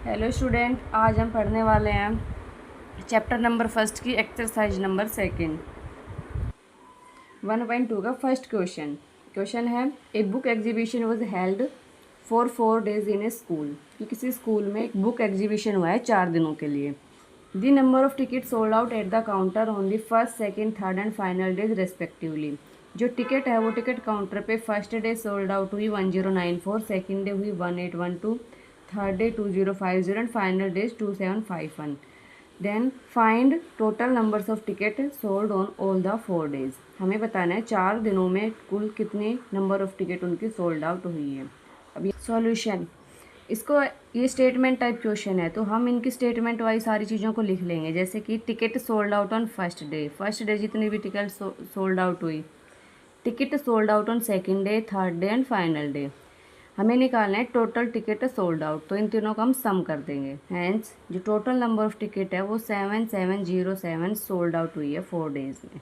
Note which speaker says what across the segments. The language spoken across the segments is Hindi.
Speaker 1: हेलो स्टूडेंट, आज हम पढ़ने वाले हैं चैप्टर नंबर फर्स्ट की एक्सरसाइज नंबर सेकंड 1.2 का फर्स्ट क्वेश्चन है a book exhibition was held for 4 days in A school. कि किसी स्कूल में एक बुक एग्जीबिशन हुआ है 4 दिनों के लिए। The number of ticket sold out at the counter on the first, second, third and final days respectively. जो टिकट है वो टिकट काउंटर पे फर्स्ट डे सोल्ड आउट हुई 1094, सेकेंड डे हुई 1812, third day 2050 and final days 2751। Then find total numbers of ticket sold on all the 4 days। हमें बताना है 4 दिनों में कुल कितने नंबर ऑफ टिकट उनकी सोल्ड आउट हुई है। अभी सॉल्यूशन, इसको ये स्टेटमेंट टाइप क्वेश्चन है तो हम इनकी स्टेटमेंट वाइज सारी चीज़ों को लिख लेंगे। जैसे कि ticket sold out on first day जितनी भी टिकट सोल्ड आउट हुई, ticket sold out on second day, third day and final day. हमें निकालना है टोटल टिकट सोल्ड आउट, तो इन तीनों का हम सम कर देंगे। हैंस जो टोटल नंबर ऑफ टिकट है वो 7707 सोल्ड आउट हुई है 4 days में।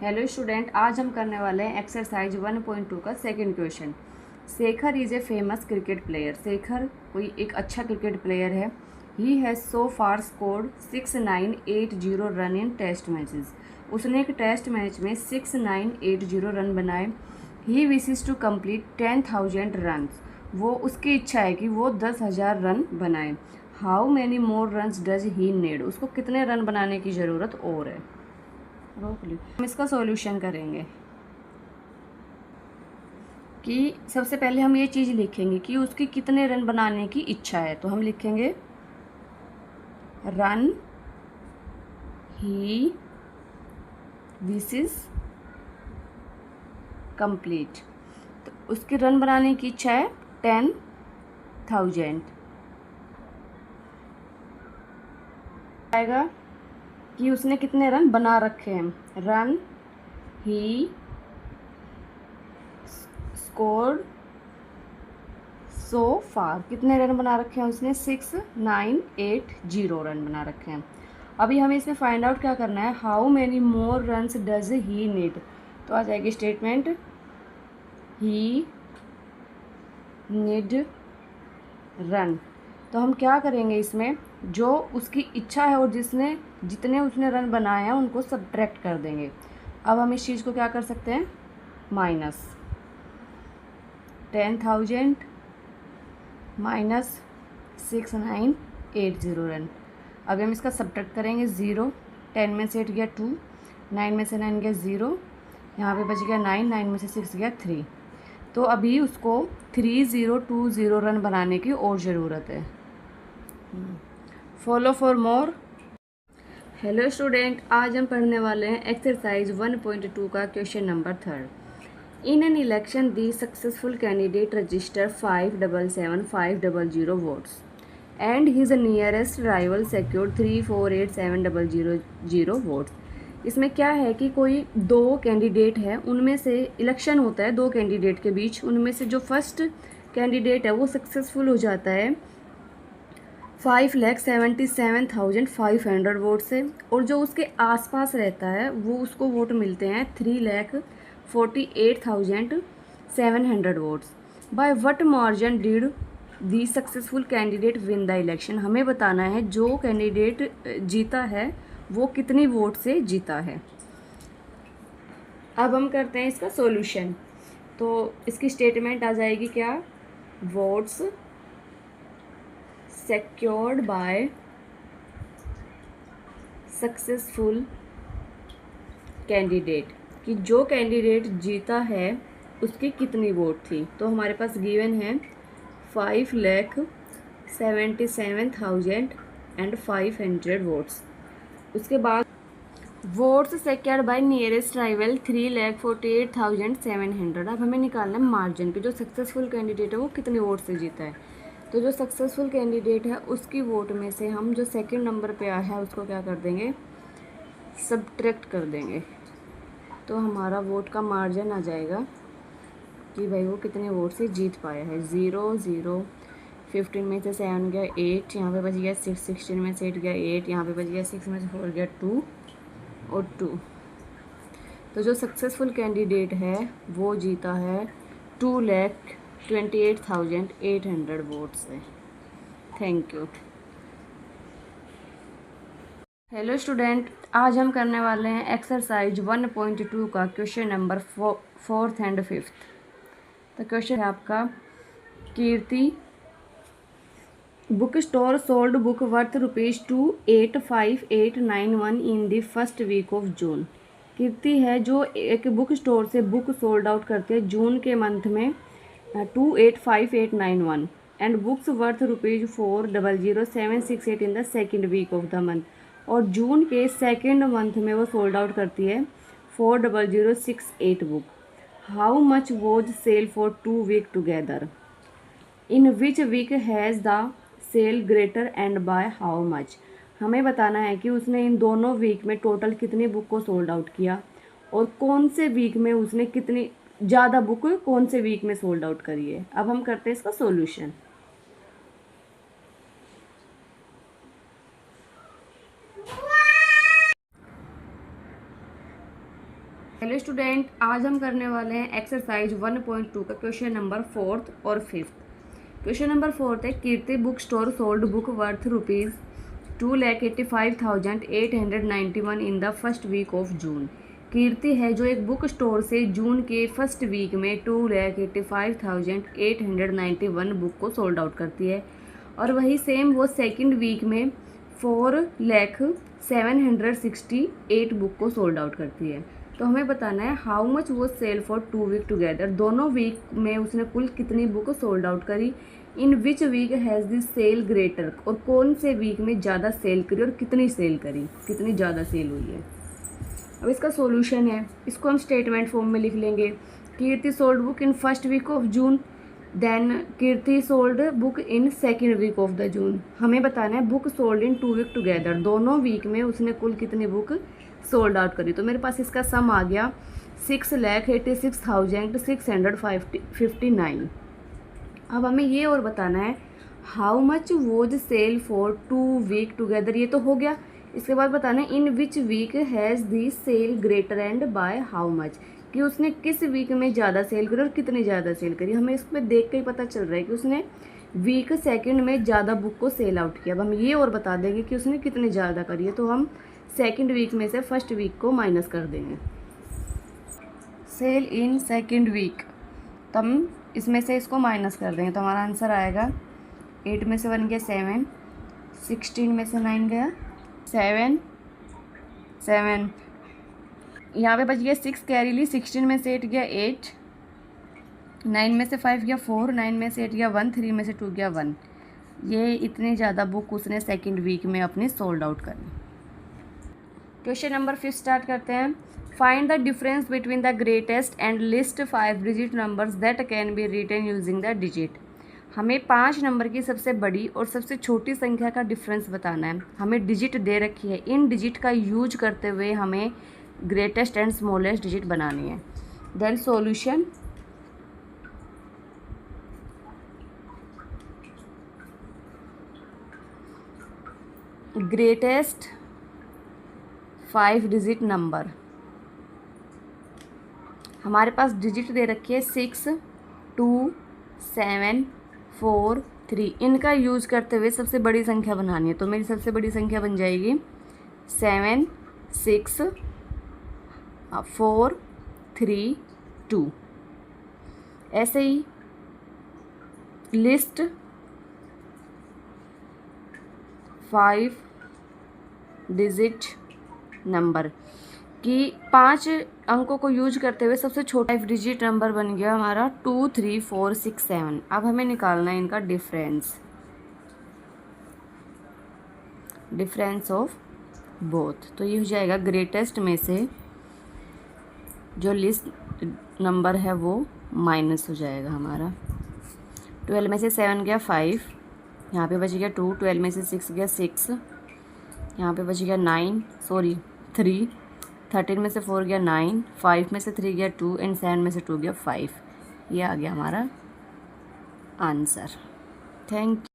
Speaker 1: हेलो स्टूडेंट, आज हम करने वाले हैं एक्सरसाइज 1.2 का second question. Shekhar is a famous cricket player. Shekhar कोई एक अच्छा क्रिकेट प्लेयर है। He has so far scored 6980 run in test matches. उसने एक टेस्ट मैच में 6980 रन बनाए। He wishes to complete 10,000 run. वो उसकी इच्छा है कि वो 10,000 रन बनाए। How many more runs does he need. उसको कितने रन बनाने की ज़रूरत और है। रोक ली। हम इसका सॉल्यूशन करेंगे कि सबसे पहले हम ये चीज़ लिखेंगे कि उसकी कितने रन बनाने की इच्छा है। तो हम लिखेंगे रन ही विशेस कंप्लीट। तो उसकी रन बनाने की इच्छा है 10,000। आएगा कि उसने कितने रन बना रखे हैं। रन ही स्कोर्ड सो फार, कितने रन बना रखे हैं उसने 6980 रन बना रखे हैं। अभी हमें इसमें फाइंड आउट क्या करना है, how many more runs does he need. तो आ जाएगी स्टेटमेंट ही नीड रन। तो हम क्या करेंगे, इसमें जो उसकी इच्छा है और जितने उसने रन बनाए हैं उनको सब्ट्रैक्ट कर देंगे। अब हम इस चीज़ को क्या कर सकते हैं, माइनस 10,000 माइनस 6980 रन। अब हम इसका सब्ट्रैक्ट करेंगे। 0, 10 में से 8 गया 2, 9 में से 9 गया 0, यहाँ पे बच गया 9, 9 में से 6 गया 3। तो अभी उसको 3020 रन बनाने की और ज़रूरत है। Follow for more. Hello student, आज हम पढ़ने वाले हैं एक्सरसाइज 1.2 का question number 3। In an election the successful candidate register 577,500 votes and his nearest rival secured 348,700 votes. इसमें क्या है कि कोई दो कैंडिडेट है, उनमें से इलेक्शन होता है दो कैंडिडेट के बीच। उनमें से जो फर्स्ट कैंडिडेट है वो सक्सेसफुल हो जाता है 5,77,500 वोट से, और जो उसके आसपास रहता है वो उसको वोट मिलते हैं 3,48,700 votes. By what margin did the successful candidate win the election. हमें बताना है जो कैंडिडेट जीता है वो कितनी वोट से जीता है। अब हम करते हैं इसका सॉल्यूशन। तो इसकी स्टेटमेंट आ जाएगी क्या, votes secured by successful candidate, कि जो कैंडिडेट जीता है उसकी कितनी वोट थी। तो हमारे पास गिवन है 5,77,500 वोट्स। उसके बाद votes secured by nearest rival 3,48,700। अब हमें निकालना है मार्जिन कि जो सक्सेसफुल कैंडिडेट है वो कितने वोट से जीता है। तो जो सक्सेसफुल कैंडिडेट है उसकी वोट में से हम जो सेकंड नंबर पे आया है उसको क्या कर देंगे, सब्ट्रैक्ट कर देंगे। तो हमारा वोट का मार्जिन आ जाएगा कि भाई वो कितने वोट से जीत पाया है। 0, 0, 15 में से 7 गया 8, यहाँ पे बच गया 6, 16 में से 8 गया 8, यहाँ पे बच गया 6 में से 4 गया 2 और 2। तो जो सक्सेसफुल कैंडिडेट है वो जीता है 2,28,800 वोट से। Thank you. हेलो स्टूडेंट, आज हम करने वाले हैं एक्सरसाइज 1.2 का question number 4th and 5th। तो क्वेश्चन है आपका, Kirti book store sold book worth ₹2,85891 in the first week of June. Kirti है जो एक बुक स्टोर से बुक सोल्ड आउट करती है जून के मंथ में 2,85891 and books worth ₹4,00768 in the second week of the month. और जून के सेकेंड मंथ में वो सोल्ड आउट करती है 4,068 book. How much was sale for 2 week together? In which week has the sale greater and by how much? हमें बताना है कि उसने इन दोनों वीक में टोटल कितनी बुक को सोल्ड आउट किया और कौन से वीक में उसने कितनी ज़्यादा बुक कौन से वीक में सोल्ड आउट करी है। अब हम करते हैं इसका सॉल्यूशन। हेलो स्टूडेंट, आज हम करने वाले हैं एक्सरसाइज 1.2 का क्वेश्चन नंबर 4th और 5th। क्वेश्चन नंबर 4th है, Kirti book store sold book worth ₹2,85,891 in the first week of June. Kirti है जो एक बुक स्टोर से जून के फर्स्ट वीक में 2,85,891 बुक को सोल्ड आउट करती है और वही सेम वो सेकंड वीक में 4,0768 बुक को सोल्ड आउट करती है। तो हमें बताना है हाउ मच वो सेल फॉर 2 वीक टुगेदर। दोनों वीक में उसने कुल कितनी बुक सोल्ड आउट करी। In which week has this sale greater, और कौन से वीक में ज़्यादा सेल करी और कितनी सेल करी, कितनी ज़्यादा सेल हुई है। अब इसका सॉल्यूशन है, इसको हम स्टेटमेंट फॉर्म में लिख लेंगे। Kirti sold book in first week of June, then Kirti sold book in second week of the June. हमें बताना है book sold in 2 week together, दोनों वीक में उसने कुल कितनी बुक सोल्ड आउट करी। तो मेरे पास इसका सम आ गया 6,86,659। अब हमें ये और बताना है how much was sale for 2 week together, ये तो हो गया। इसके बाद बताना है in which week has the sale greater and by how much, कि उसने किस वीक में ज़्यादा सेल करी और कितनी ज़्यादा सेल करी। हमें इसमें देख के ही पता चल रहा है कि उसने वीक सेकंड में ज़्यादा बुक को सेल आउट किया। अब हम ये और बता देंगे कि उसने कितनी ज़्यादा करी है, तो हम सेकंड वीक में से फर्स्ट वीक को माइनस कर देंगे। सेल इन सेकंड वीक, तो हम इसमें से इसको माइनस कर देंगे तो हमारा आंसर आएगा 8 में से 1 गया 7, 16 में से 9 गया 7, यहाँ पे बच गया 6 कैरी ली, 16 में से 8 गया 8, 9 में से 5 गया 4, 9 में से 8 गया 1, 3 में से 2 गया 1। ये इतनी ज़्यादा बुक उसने सेकंड वीक में अपनी सोल्ड आउट करी। क्वेश्चन नंबर 5 स्टार्ट करते हैं। Find the difference between the greatest and least 5 digit numbers that can be written using the digit. हमें 5 नंबर की सबसे बड़ी और सबसे छोटी संख्या का डिफरेंस बताना है। हमें डिजिट दे रखी है, इन डिजिट का यूज करते हुए हमें ग्रेटेस्ट एंड स्मॉलेस्ट डिजिट बनानी है। Then solution, greatest 5 digit number, हमारे पास डिजिट दे रखी है 6, 2, 7, 4, 3। इनका यूज़ करते हुए सबसे बड़ी संख्या बनानी है। तो मेरी सबसे बड़ी संख्या बन जाएगी 7, 6, 4, 3, 2। ऐसे ही लिस्ट 5 डिजिट नंबर की 5 अंकों को यूज करते हुए सबसे छोटा 5 डिजिट नंबर बन गया हमारा 2, 3, 4, 6, 7। अब हमें निकालना है इनका डिफरेंस ऑफ बोथ। तो ये हो जाएगा ग्रेटेस्ट में से जो लिस्ट नंबर है वो माइनस हो जाएगा हमारा। 12 में से 7 गया 5, यहाँ पे बच गया 2, 12 में से 6 गया 6, यहाँ पे बच गया 3, 13 में से 4 गया 9, 5 में से 3 गया 2 एंड 7 में से 2 गया 5। ये आ गया हमारा आंसर। थैंक